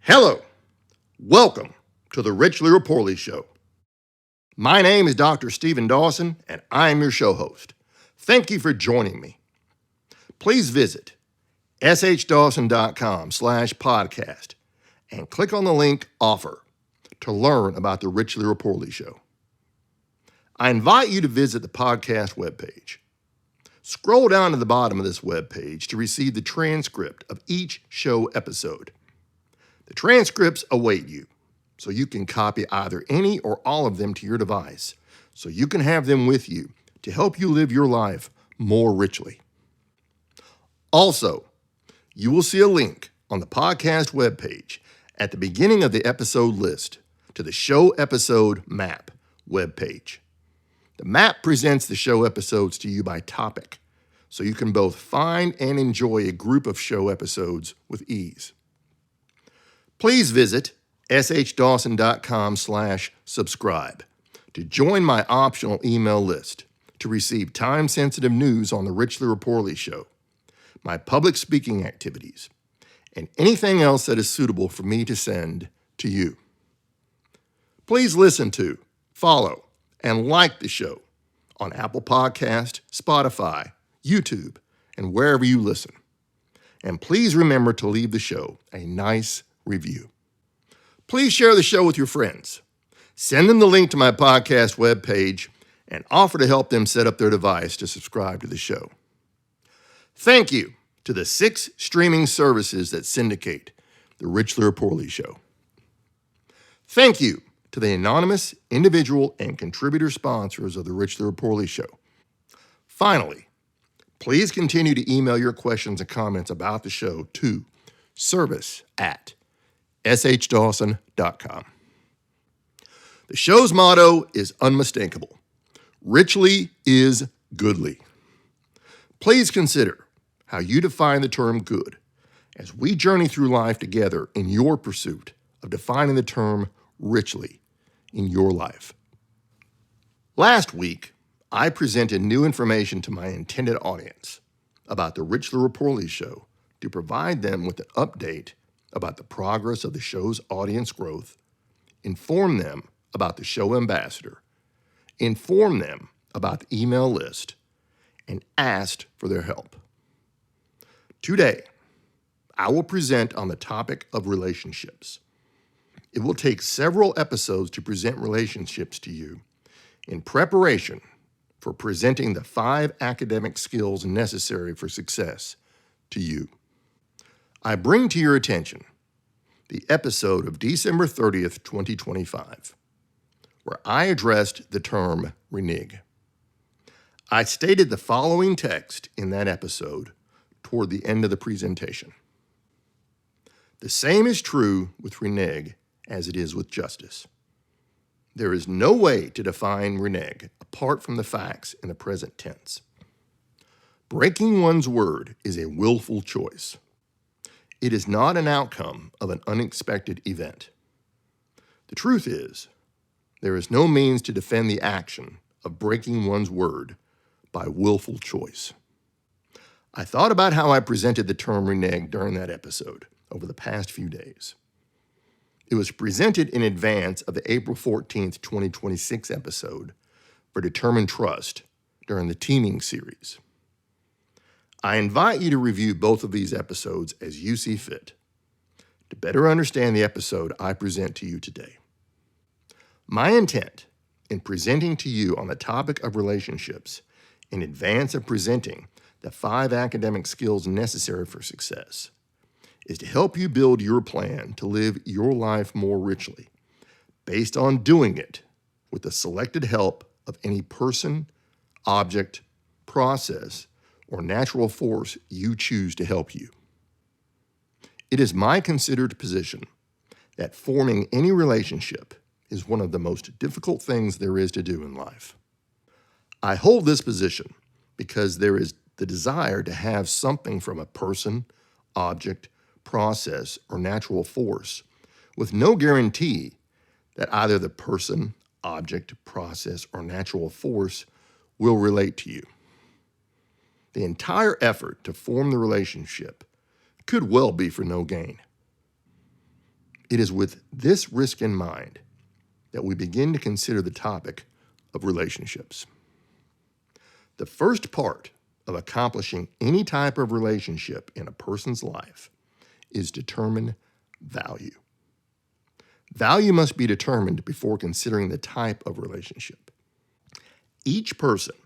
Hello, welcome to the Richly or Poorly Show. My name is Dr. Stephen Dawson, and I am your show host. Thank you for joining me. Please visit shdawson.com/podcast and click on the link Offer to learn about the Richly or Poorly Show. I invite you to visit the podcast webpage. Scroll down to the bottom of this webpage to receive the transcript of each show episode. The transcripts await you, so you can copy either any or all of them to your device, so you can have them with you to help you live your life more richly. Also, you will see a link on the podcast webpage at the beginning of the episode list to the show episode map webpage. The map presents the show episodes to you by topic, so you can both find and enjoy a group of show episodes with ease. Please visit shdawson.com/subscribe to join my optional email list to receive time-sensitive news on the Richly or Poorly Show, my public speaking activities, and anything else that is suitable for me to send to you. Please listen to, follow, and like the show on Apple Podcast, Spotify, YouTube, and wherever you listen. And please remember to leave the show a nice review. Please share the show with your friends. Send them the link to my podcast webpage and offer to help them set up their device to subscribe to the show. Thank you to the 6 streaming services that syndicate the Richly or Poorly Show. Thank you to the anonymous individual and contributor sponsors of the Richly or Poorly Show. Finally, please continue to email your questions and comments about the show to service@shdawson.com. The show's motto is unmistakable. Richly is goodly. Please consider how you define the term good as we journey through life together in your pursuit of defining the term richly in your life. Last week, I presented new information to my intended audience about the Richly or Poorly Show to provide them with an update about the progress of the show's audience growth, inform them about the show ambassador, inform them about the email list, and asked for their help. Today, I will present on the topic of relationships. It will take several episodes to present relationships to you in preparation for presenting the 5 academic skills necessary for success to you. I bring to your attention the episode of December 30th, 2025, where I addressed the term renege. I stated the following text in that episode toward the end of the presentation. The same is true with renege as it is with justice. There is no way to define renege apart from the facts in the present tense. Breaking one's word is a willful choice. It is not an outcome of an unexpected event. The truth is, there is no means to defend the action of breaking one's word by willful choice. I thought about how I presented the term renege during that episode over the past few days. It was presented in advance of the April 14th, 2026 episode for Determined Trust during the Teaming series. I invite you to review both of these episodes as you see fit to better understand the episode I present to you today. My intent in presenting to you on the topic of relationships in advance of presenting the 5 academic skills necessary for success is to help you build your plan to live your life more richly, based on doing it with the selected help of any person, object, process, or natural force you choose to help you. It is my considered position that forming any relationship is one of the most difficult things there is to do in life. I hold this position because there is the desire to have something from a person, object, process, or natural force with no guarantee that either the person, object, process, or natural force will relate to you. The entire effort to form the relationship could well be for no gain. It is with this risk in mind that we begin to consider the topic of relationships. The first part of accomplishing any type of relationship in a person's life is determine value. Value must be determined before considering the type of relationship. Each person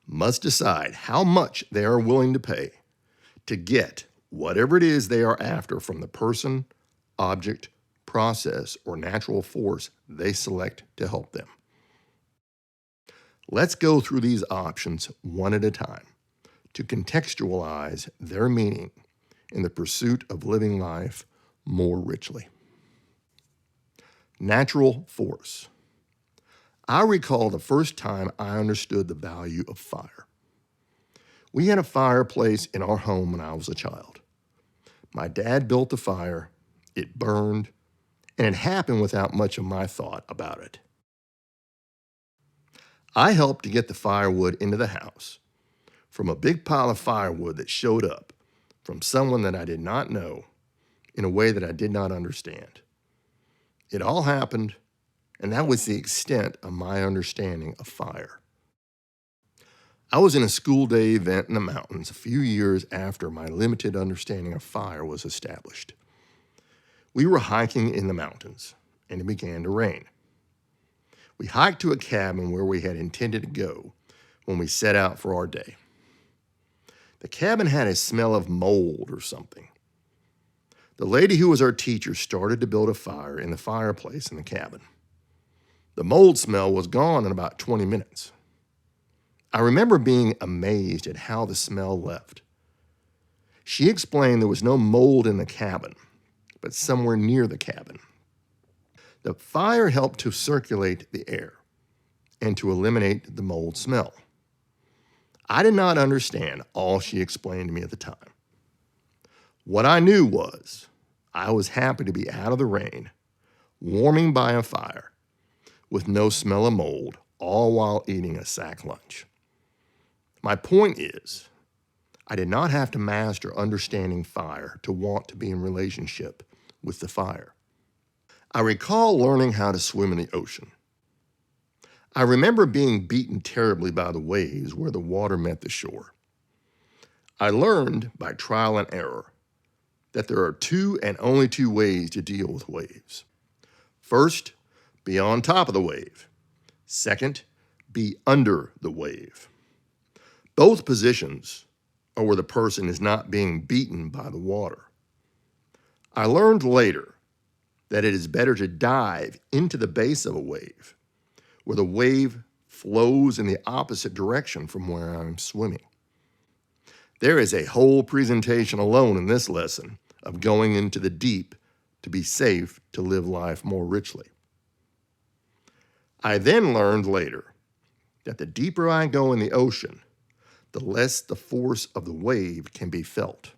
must decide how much they are willing to pay to get whatever it is they are after from the person, object, process, or natural force they select to help them. Let's go through these options one at a time to contextualize their meaning in the pursuit of living life more richly. Natural force. I recall the first time I understood the value of fire. We had a fireplace in our home when I was a child. My dad built the fire, it burned, and it happened without much of my thought about it. I helped to get the firewood into the house from a big pile of firewood that showed up from someone that I did not know in a way that I did not understand. It all happened, and that was the extent of my understanding of fire. I was in a school day event in the mountains a few years after my limited understanding of fire was established. We were hiking in the mountains, and it began to rain. We hiked to a cabin where we had intended to go when we set out for our day. The cabin had a smell of mold or something. The lady who was our teacher started to build a fire in the fireplace in the cabin. The mold smell was gone in about 20 minutes. I remember being amazed at how the smell left. She explained there was no mold in the cabin, but somewhere near the cabin. The fire helped to circulate the air and to eliminate the mold smell. I did not understand all she explained to me at the time. What I knew was I was happy to be out of the rain, warming by a fire, with no smell of mold, all while eating a sack lunch. My point is, I did not have to master understanding fire to want to be in relationship with the fire. I recall learning how to swim in the ocean. I remember being beaten terribly by the waves where the water met the shore. I learned by trial and error that there are two and only two ways to deal with waves. First, be on top of the wave. Second, be under the wave. Both positions are where the person is not being beaten by the water. I learned later that it is better to dive into the base of a wave, where the wave flows in the opposite direction from where I'm swimming. There is a whole presentation alone in this lesson of going into the deep to be safe to live life more richly. I then learned later that the deeper I go in the ocean, the less the force of the wave can be felt.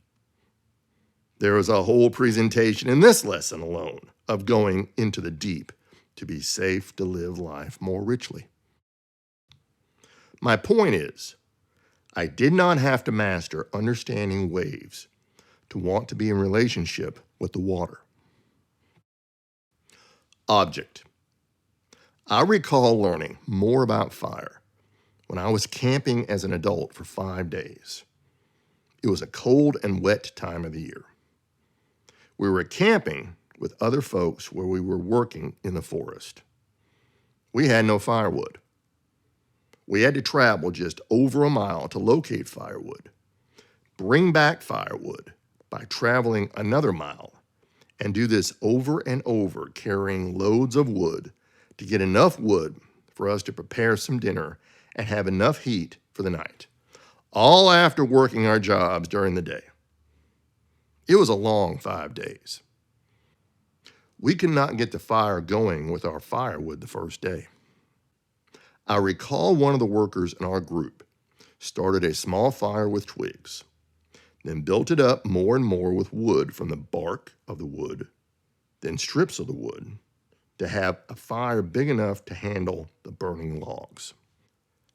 There is a whole presentation in this lesson alone of going into the deep to be safe to live life more richly. My point is, I did not have to master understanding waves to want to be in relationship with the water. Object. I recall learning more about fire when I was camping as an adult for 5 days. It was a cold and wet time of the year. We were camping with other folks where we were working in the forest. We had no firewood. We had to travel just over a mile to locate firewood, bring back firewood by traveling another mile, and do this over and over, carrying loads of wood to get enough wood for us to prepare some dinner and have enough heat for the night, all after working our jobs during the day. It was a long 5 days. We could not get the fire going with our firewood the first day. I recall one of the workers in our group started a small fire with twigs, then built it up more and more with wood from the bark of the wood, then strips of the wood, to have a fire big enough to handle the burning logs.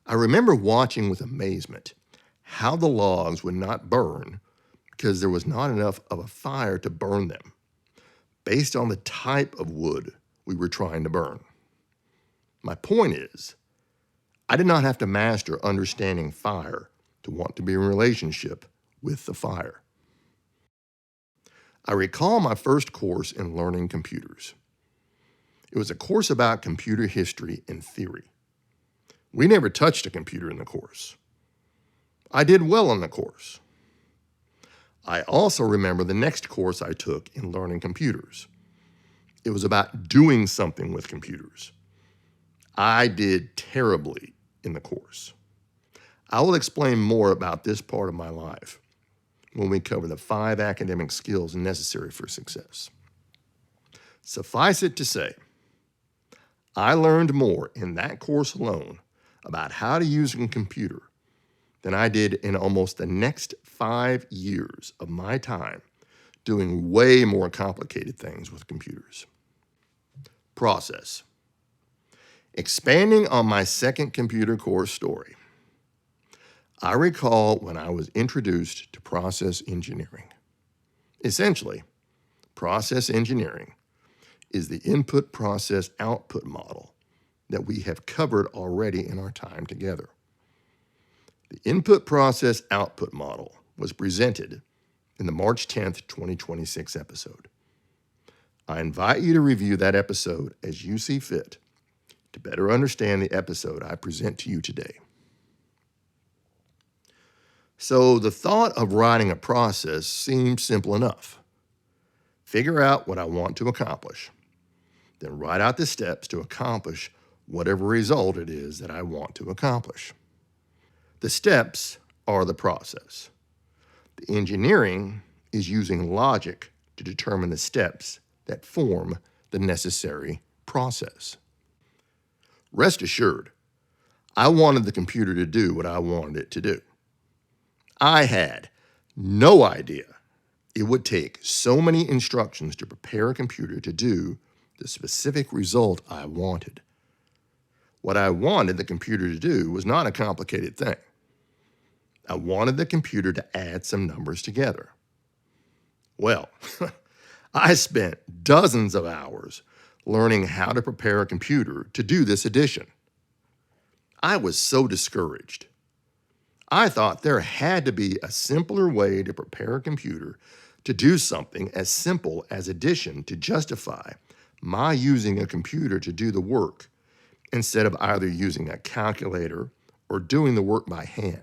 I remember watching with amazement how the logs would not burn because there was not enough of a fire to burn them. based on the type of wood we were trying to burn. My point is, I did not have to master understanding fire to want to be in a relationship with the fire. I recall my first course in learning computers. It was a course about computer history and theory. We never touched a computer in the course. I did well on the course. I also remember the next course I took in learning computers. It was about doing something with computers. I did terribly in the course. I will explain more about this part of my life when we cover the 5 academic skills necessary for success. Suffice it to say, I learned more in that course alone about how to use a computer than I did in almost the next 5 years of my time doing way more complicated things with computers. Process. Expanding on my second computer course story, I recall when I was introduced to process engineering. Essentially, process engineering is the input process output model that we have covered already in our time together. The input process output model was presented in the March 10th, 2026 episode. I invite you to review that episode as you see fit to better understand the episode I present to you today. So the thought of writing a process seems simple enough. Figure out what I want to accomplish, then write out the steps to accomplish whatever result it is that I want to accomplish. The steps are the process. The engineering is using logic to determine the steps that form the necessary process. Rest assured, I wanted the computer to do what I wanted it to do. I had no idea it would take so many instructions to prepare a computer to do the specific result I wanted. What I wanted the computer to do was not a complicated thing. I wanted the computer to add some numbers together. Well, I spent dozens of hours learning how to prepare a computer to do this addition. I was so discouraged. I thought there had to be a simpler way to prepare a computer to do something as simple as addition to justify my using a computer to do the work instead of either using a calculator or doing the work by hand.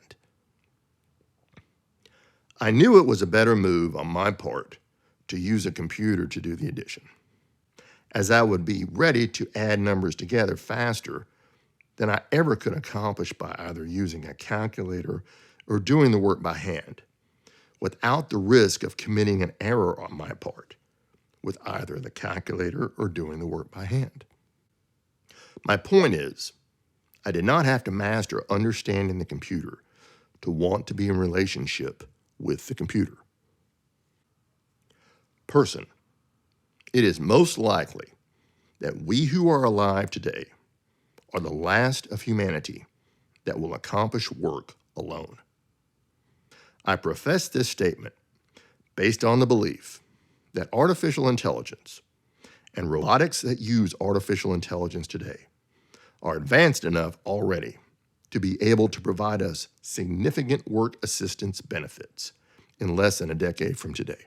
I knew it was a better move on my part to use a computer to do the addition, as I would be ready to add numbers together faster than I ever could accomplish by either using a calculator or doing the work by hand, without the risk of committing an error on my part with either the calculator or doing the work by hand. My point is, I did not have to master understanding the computer to want to be in relationship with the computer. Person. It is most likely that we who are alive today are the last of humanity that will accomplish work alone. I profess this statement based on the belief that artificial intelligence and robotics that use artificial intelligence today are advanced enough already to be able to provide us significant work assistance benefits in less than a decade from today.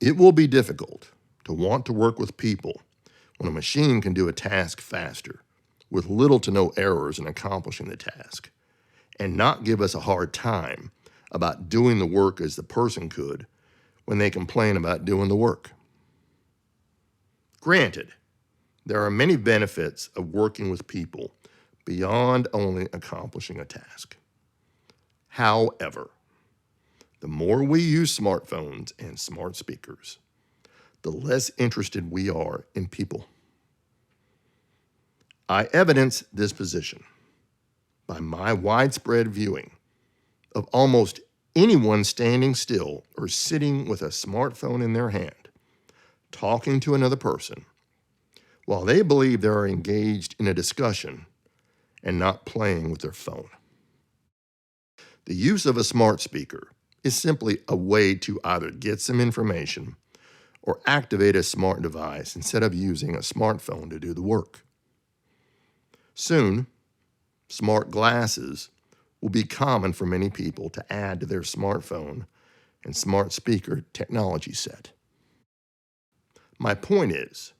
It will be difficult to want to work with people when a machine can do a task faster, with little to no errors in accomplishing the task, and not give us a hard time about doing the work as the person could when they complain about doing the work. Granted, there are many benefits of working with people beyond only accomplishing a task. However, the more we use smartphones and smart speakers, the less interested we are in people. I evidence this position by my widespread viewing of almost anyone standing still or sitting with a smartphone in their hand, talking to another person, while they believe they are engaged in a discussion and not playing with their phone. The use of a smart speaker is simply a way to either get some information or activate a smart device instead of using a smartphone to do the work. Soon, smart glasses will be common for many people to add to their smartphone and smart speaker technology set. My point is,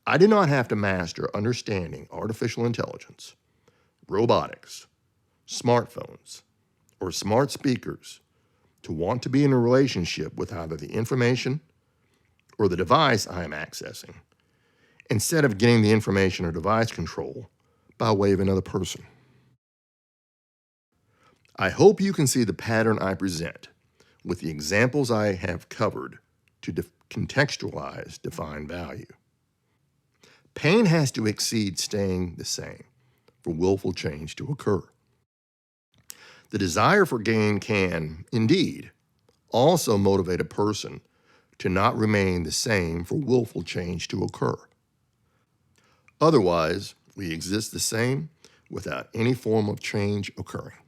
I do not have to master understanding artificial intelligence, robotics, smartphones, or smart speakers to want to be in a relationship with either the information or the device I am accessing, instead of getting the information or device control by way of another person. I hope you can see the pattern I present with the examples I have covered to contextualize defined value. Pain has to exceed staying the same for willful change to occur. The desire for gain can, indeed, also motivate a person to not remain the same for willful change to occur. Otherwise, we exist the same without any form of change occurring.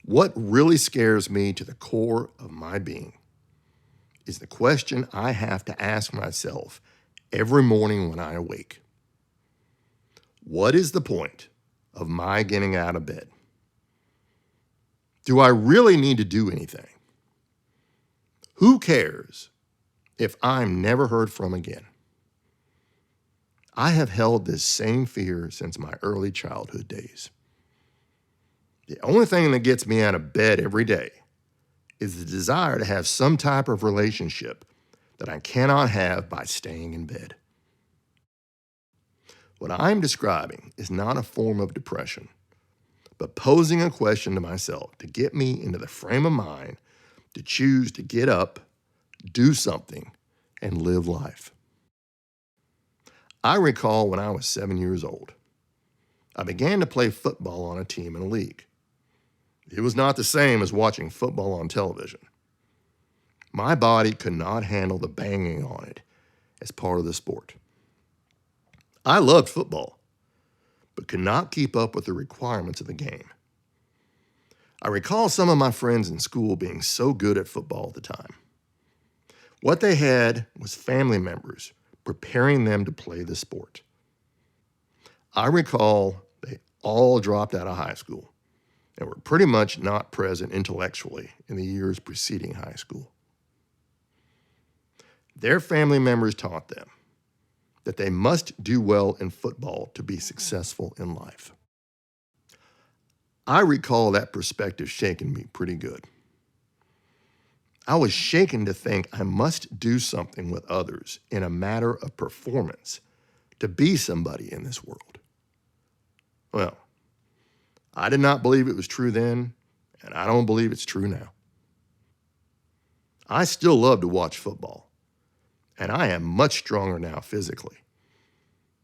What really scares me to the core of my being is the question I have to ask myself every morning when I awake. What is the point of my getting out of bed? Do I really need to do anything? Who cares if I'm never heard from again? I have held this same fear since my early childhood days. The only thing that gets me out of bed every day is the desire to have some type of relationship that I cannot have by staying in bed. What I'm describing is not a form of depression, but posing a question to myself to get me into the frame of mind to choose to get up, do something, and live life. I recall when I was 7 years old, I began to play football on a team in a league. It was not the same as watching football on television. My body could not handle the banging on it as part of the sport. I loved football, but could not keep up with the requirements of the game. I recall some of my friends in school being so good at football at the time. What they had was family members preparing them to play the sport. I recall they all dropped out of high school and were pretty much not present intellectually in the years preceding high school. Their family members taught them that they must do well in football to be successful in life. I recall that perspective shaking me pretty good. I was shaken to think I must do something with others in a matter of performance to be somebody in this world. Well, I did not believe it was true then, and I don't believe it's true now. I still love to watch football, and I am much stronger now physically.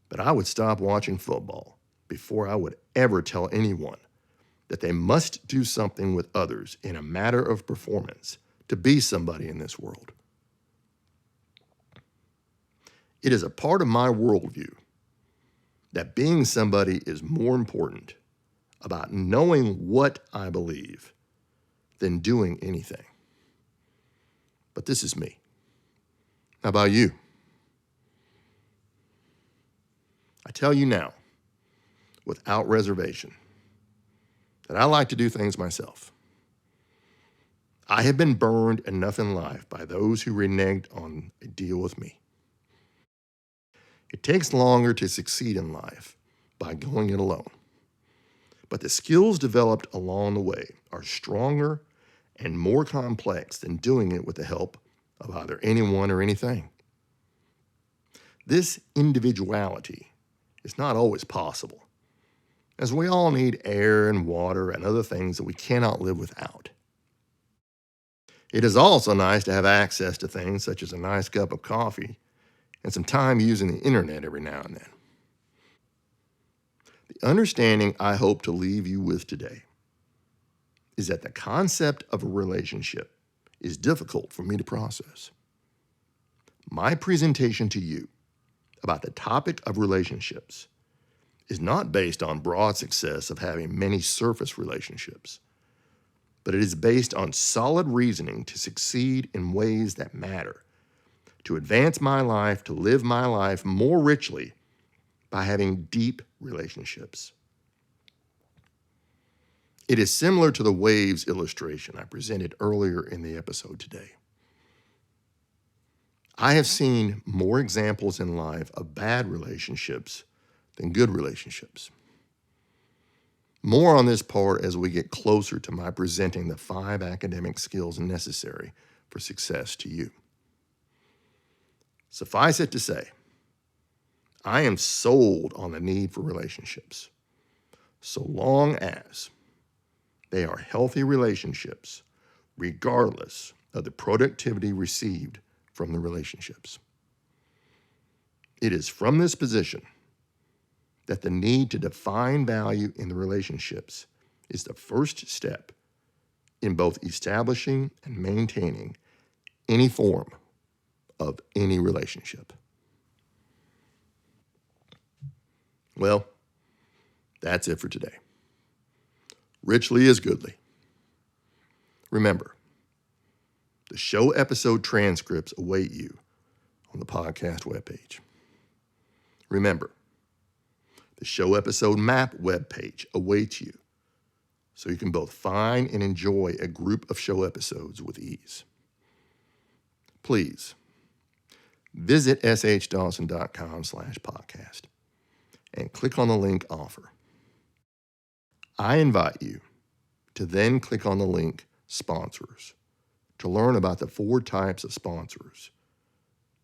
But I would stop watching football before I would ever tell anyone that they must do something with others in a matter of performance to be somebody in this world. It is a part of my worldview that being somebody is more important about knowing what I believe than doing anything. But this is me. How about you? I tell you now, without reservation, that I like to do things myself. I have been burned enough in life by those who reneged on a deal with me. It takes longer to succeed in life by going it alone. But the skills developed along the way are stronger and more complex than doing it with the help of either anyone or anything. This individuality is not always possible, as we all need air and water and other things that we cannot live without. It is also nice to have access to things such as a nice cup of coffee and some time using the internet every now and then. The understanding I hope to leave you with today is that the concept of a relationship is difficult for me to process. My presentation to you about the topic of relationships is not based on broad success of having many surface relationships, but it is based on solid reasoning to succeed in ways that matter, to advance my life, to live my life more richly by having deep relationships. It is similar to the waves illustration I presented earlier in the episode today. I have seen more examples in life of bad relationships than good relationships. More on this part as we get closer to my presenting the 5 academic skills necessary for success to you. Suffice it to say, I am sold on the need for relationships, so long as they are healthy relationships, regardless of the productivity received from the relationships. It is from this position that the need to define value in the relationships is the first step in both establishing and maintaining any form of any relationship. Well, that's it for today. Richly is goodly. Remember, the show episode transcripts await you on the podcast webpage. Remember, the show episode map webpage awaits you so you can both find and enjoy a group of show episodes with ease. Please visit shdawson.com/podcast and click on the link Offer. I invite you to then click on the link Sponsors to learn about the 4 types of sponsors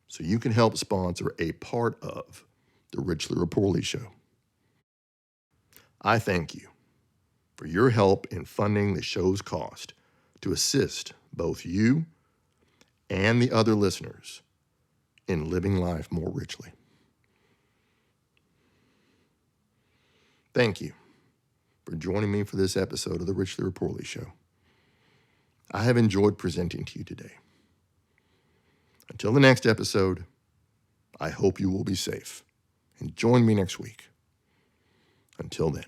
so you can help sponsor a part of the Richly or Poorly Show. I thank you for your help in funding the show's cost to assist both you and the other listeners in living life more richly. Thank you for joining me for this episode of the Richly or Poorly Show. I have enjoyed presenting to you today. Until the next episode, I hope you will be safe and join me next week. Until then.